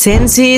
সেন্সি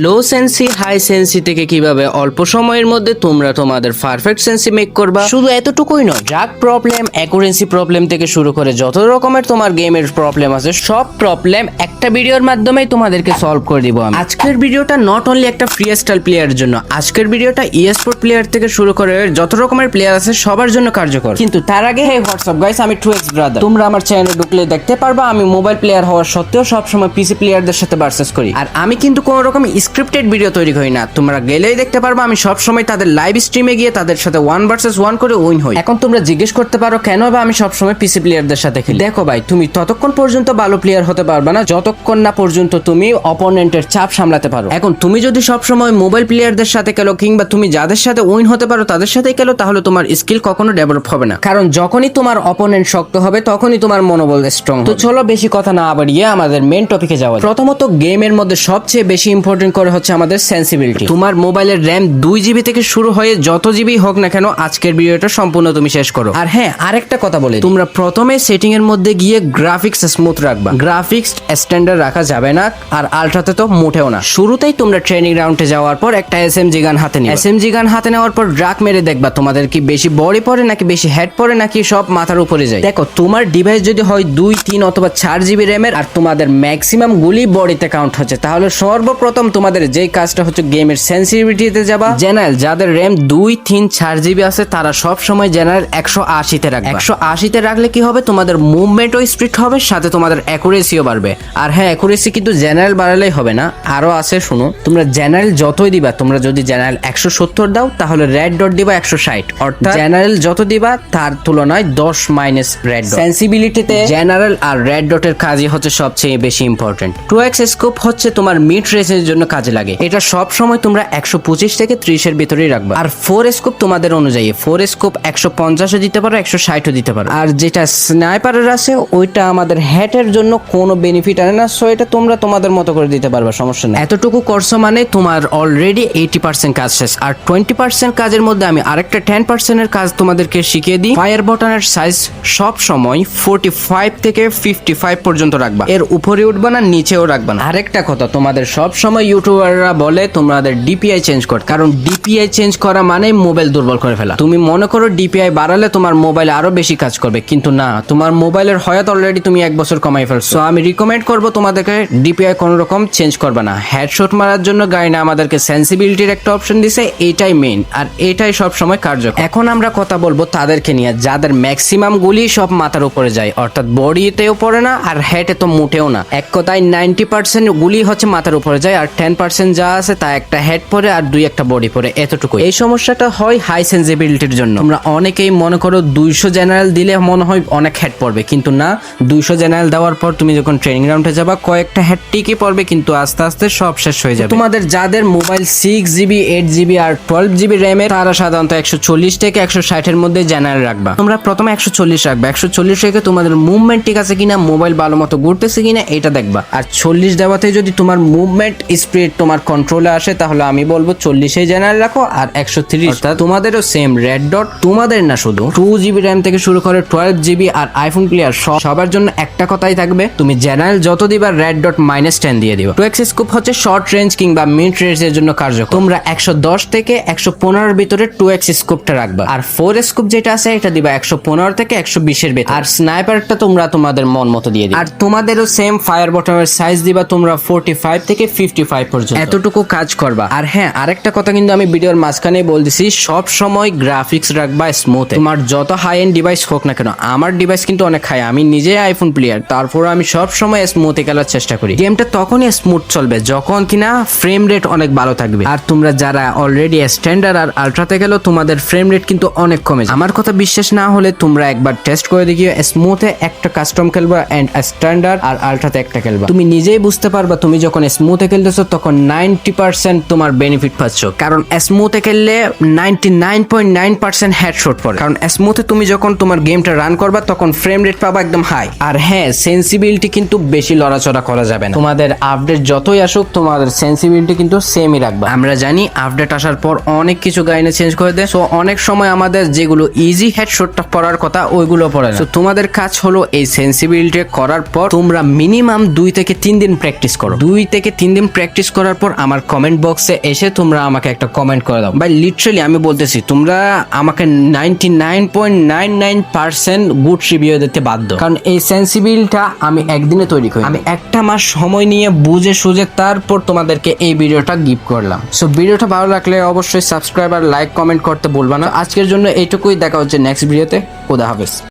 লো সেন্সি high সেন্সি থেকে কিভাবে অল্প সময়ের মধ্যে তোমরা তোমাদের পারফেক্ট সেন্সি মেক করবা। শুধু এতটুকুই নয়, ড্রাগ প্রবলেম, অ্যাকুরেন্সি প্রবলেম থেকে শুরু করে যত রকমের তোমার গেমের প্রবলেম আছে সব প্রবলেম একটা ভিডিওর মাধ্যমেই তোমাদেরকে সলভ করে দিব আমি। আজকের ভিডিওটা নট অনলি একটা ফ্রি স্টাইল প্লেয়ারের জন্য, আজকের ভিডিওটা স্পোর্ট প্লেয়ার থেকে শুরু করে যত রকমের প্লেয়ার আছে সবার জন্য কার্যকর। কিন্তু তার আগে হে হোয়াটসঅ্যাপ গাইস, আমি টুএক্স ব্রাদার। তোমরা আমার চ্যানেলে ঢুকলে দেখতে পারবা আমি মোবাইল প্লেয়ার হওয়ার সত্ত্বেও সবসময় পিসি প্লেয়ারদের সাথে ভার্সেস করি। আর আমি কিন্তু কোনো রকম স্ক্রিপ্টেড ভিডিও তৈরি করি না, তোমরা গেলেই দেখতে পারবা আমি সবসময় তাদের লাইভ স্ট্রিমে গিয়ে তাদের সাথে 1 ভার্সেস 1 করে উইন হই। এখন তোমরা জিজ্ঞেস করতে পারো কেন বা আমি সবসময় পিসি প্লেয়ারদের সাথে খেলি। দেখো ভাই, তুমি ততক্ষণ পর্যন্ত ভালো প্লেয়ার হতে পারবে না যতক্ষণ না পর্যন্ত তুমি অপোনেন্টের চাপ সামলাতে পারো। এখন তুমি যদি সবসময় মোবাইল প্লেয়ারদের সাথে খেলো কিংবা তুমি যাদের সাথে উইন হতে পারো তাদের সাথেই খেলো, তাহলে তোমার স্কিল কখনো ডেভেলপ হবে না। কারণ যখনই তোমার অপোনেন্ট শক্ত হবে তখনই তোমার মনোবল স্ট্রং। তো চলো বেশি কথা না বাড়িয়ে আমাদের মেইন টপিকে যাওয়া। প্রথমত গেমের মধ্যে সবচেয়ে বেশি ইম্পর্টেন্ট করে হচ্ছে আমাদের সেন্সিবিলিটি। তোমার মোবাইলের র্যাম 2 জিবি থেকে শুরু হয়ে যত জিবি হোক না কেন আজকের ভিডিওটা সম্পূর্ণ তুমি শেষ করো। আর হ্যাঁ, আরেকটা কথা বলে, তোমরা প্রথমে সেটিং এর মধ্যে গিয়ে গ্রাফিক্স স্মুথ রাখবা, গ্রাফিক্স স্ট্যান্ডার্ড রাখা যাবে না, আর আলট্রাতে তো মোটেও না। শুরুতেই তোমরা ট্রেনিং রাউন্ডে যাওয়ার পর একটা এসএমজি গান হাতে নিবে। এসএমজি গান হাতে নেওয়ার পর ড্রাগ মেরে দেখবা তোমাদের কি বেশি বডি পড়ে নাকি বেশি হেড পড়ে নাকি সব মাথার উপরে যায়। দেখো, তোমার ডিভাইস যদি হয় 2, 3 অথবা 4 জিবি র্যামের আর তোমাদের ম্যাক্সিমাম গুলি বডিতে কাউন্ট হচ্ছে, তাহলে সর্বপ্রথম তোমাদের যেই কাজটা হচ্ছে গেমের সেন্সিটিভিটিতে যাবা। জেনারেল যাদের র্যাম 2, 3, 4 জিবি আছে তারা সব সময় জেনারেল 180 তে রাখবে। 180 তে রাখলে কি হবে, তোমাদের মুভমেন্টও স্পিড হবে, সাথে তোমাদের অ্যাকুরেসিও বাড়বে। আর হ্যাঁ, অ্যাকুরেসি কিন্তু জেনারেল বাড়ালেই হবে না, আরো আছে শুনো। তোমরা জেনারেল যতই দিবা, তোমরা যদি জেনারেল 170 দাও তাহলে রেড ডট দিবা 160, অর্থাৎ জেনারেল যত দিবা তার তুলনায় 10 মাইনাস রেড ডট। সেন্সিবিলিটিতে জেনারেল আর রেড ডটের কাজই হচ্ছে সবচেয়ে বেশি ইম্পর্টেন্ট। 2x স্কোপ হচ্ছে তোমার মিড রেঞ্জের জন্য কাজে লাগে, এটা সব সময় তোমরা 125 থেকে 30 এর ভিতরেই রাখবা। আর 4 স্কোপ তোমাদের অনুযায়ী 4 স্কোপ 150 দিতে পারো, 160 দিতে পারো। আর যেটা স্নাইপারের আছে ওইটা আমাদের হেডের জন্য কোনো বেনিফিট আনে না, সো এটা তোমরা তোমাদের মতো করে দিতে পারবা, সমস্যা নেই। এতটুকু করছো মানে তোমার অলরেডি 80% কাজ শেষ। আর 20% কাজের মধ্যে আমি আরেকটা 10% এর কাজ তোমাদেরকে শিখিয়ে দিই। ফায়ার বটনের সাইজ সব সময় 45 থেকে 55 পর্যন্ত রাখবা, এর উপরে উঠবা না, নিচেও রাখবা না। আরেকটা কথা, তোমাদের সব সময় ইউটিউবাররা বলে তোমাদের ডিপিআই চেঞ্জ করতে, কারণ ডিপিআই চেঞ্জ করা মানে মোবাইল দুর্বল করে ফেলা। তুমি মনে করো ডিপিআই বাড়ালে তোমার মোবাইল আরো বেশি কাজ করবে, কিন্তু না, তোমার মোবাইলের হয়ত অলরেডি তুমি 1 বছর কমাই ফেলছো। আমি রিকমেন্ড করবো তোমাদেরকে ডিপিআই কোনো রকম চেঞ্জ করবে না। হেডশট মারার জন্য গাইনা আমাদেরকে সেন্সিবিলিটির একটা অপশন দিছে, এইটাই মেইন আর এইটাই সব সময় কার্যকর। এখন আমরা কথা বলবো তাদেরকে নিয়ে যাদের ম্যাক্সিমাম গুলি সব মাথার উপরে যায়, অর্থাৎ বডিতেও পড়ে না আর হেডে তো মোটেও না। এক কথায় 90% গুলি হচ্ছে মাথার উপরে যায়, আর 10% যা আছে তা একটা হেড পড়ে আর 2-1টা বডি পড়ে, এতটুকু। এই সমস্যাটা হয় হাই সেন্সিবিলিটির জন্য। তোমরা অনেকেই মনে করো 200 জেনারেল দিলে মনে হয় অনেক হেড পড়বে, কিন্তু না, 200 জেনারেল দেওয়ার পর তুমি যখন ট্রেনিং রাউন্ডে যাবা কয়েকটা হেড ঠিকই পড়বে, কিন্তু আস্তে আস্তে সব শেষ হয়ে যাবে। তোমাদের যাদের মোবাইল 6 জিবি, 8 জিবি আর 12 জিবি র্যামে, তারা সাধারণত 140 থেকে 160 এর মধ্যে জেনারেল রাখবা। তোমরা প্রথমে 140 রাখবা, 140 রেখে তোমাদের মুভমেন্ট ঠিক আছে কিনা, মোবাইল ভালো মতো ঘুরতেছে কিনা এটা দেখবা। আর 40 দেওয়াতে যদি তোমার মুভমেন্ট স্পিড তোমার কন্ট্রোলে আসে তাহলে আমি বলবো 40 জেনারেল রাখো। আর 130 অর্থাৎ তোমাদেরও সেম রেড ডট, তোমাদের না শুধু 2 জিবি র্যাম থেকে শুরু করে 12 জিবি আর আইফোন প্লেয়ার সবার জন্য একটা কথাই থাকবে, তুমি জেনারেল যত দিবা রেড ডট -10 দিয়ে দিবা। 2x স্কোপ হচ্ছে শর্ট রেঞ্জ কিংবা মিড রেঞ্জের জন্য কার্যকর। তোমরা 110 থেকে 115 এর ভিতরে 2x স্কোপটা রাখবা। আর 4 স্কোপ যেটা আছে এটা দিবা 115 থেকে 120 এর ভিতরে। আর স্নাইপারটা তোমরা তোমাদের মন মতো দিয়ে দিবা। আর তোমাদেরও সেম ফায়ার বটনের সাইজ দিবা তোমরা 45 থেকে 55 পর্যন্ত, এতটুকু কাজ করবা। আর হ্যাঁ, আরেকটা কথা কিন্তু আমি ভিডিওর মাঝখানে বলতেছি, সব সময় গ্রাফিক্স রাখবা স্মুথ। তোমার যত হাই এন্ড ডিভাইস হোক না কেন, আমার ডিভাইস কিন্তু অনেক হাই, আমি নিজে আইফোন প্লেয়ার, তারপর আমি সব সময় স্মুথে খেলার চেষ্টা করি। গেমটা তখনই স্মুথ চলবে যখন কিনা ফ্রেম রেট অনেক ভালো থাকবে। আর তোমরা যারা অলরেডি স্ট্যান্ডার্ড আর আলট্রাতে গেলো তোমাদের ফ্রেম রেট কিন্তু অনেক কমে যায়। আমার কথা বিশ্বাস না হলে তোমরা একবার টেস্ট করে দেখিও, স্মুথে একটা কাস্টম খেলবা এন্ড স্ট্যান্ডার্ড আর আলট্রাতে একটা খেলবা, তুমি নিজেই বুঝতে পারবা তুমি যখন স্মুথে খেলতেছো তখন 90% তোমার বেনিফিট পাচ্ছ। কারণ স্মুথে খেললে 99.9% হেডশট পড়ে, কারণ স্মুথে তুমি যখন তোমার গেমটা রান করবা তখন ফ্রেম রেট পাবা একদম হাই। আর হ্যাঁ, সেন্সিবিলিটি কিন্তু বেশি লড়াচড়া করা যাবে না। তোমাদের আপডেট যতই আসুক তোমাদের সেন্সিবিলিটি কিন্তু সেমই রাখবা। আমরা জানি আপডেট আসার পর অনেক কিছু গাইনে চেঞ্জ করে দেয়, সো অনেক সময় আমাদের যেগুলো ইজি হেডশটটা পড়ার কথা ওইগুলো পড়ে না। তো তোমাদের কাজ হলো এই সেন্সিবিলিটি করার পর তোমরা মিনিমাম 2 থেকে 3 দিন প্র্যাকটিস প্র্যাকটিস করো। 2 থেকে 3 দিন প্র্যাকটিস করার পর আমার কমেন্ট বক্সে এসে তোমরা আমাকে একটা কমেন্ট করে দাও। ভাই লিটারালি আমি বলতেছি তোমরা আমাকে 99.99% গুড রিভিউ দিতে বাধ্য, কারণ এই সেন্সিবিলটা আমি একদিনে তৈরি করি। আমি একটা মাস সময় নিয়ে বুঝে সুঝে তারপর তোমাদেরকে এই ভিডিওটা গিফট করলাম। সো ভিডিওটা ভালো লাগলে অবশ্যই সাবস্ক্রাইব আর লাইক কমেন্ট করতে ভুলবা না। আজকের জন্য এইটুকুই, দেখা হচ্ছে নেক্সট ভিডিওতে। খোদা হাফেজ।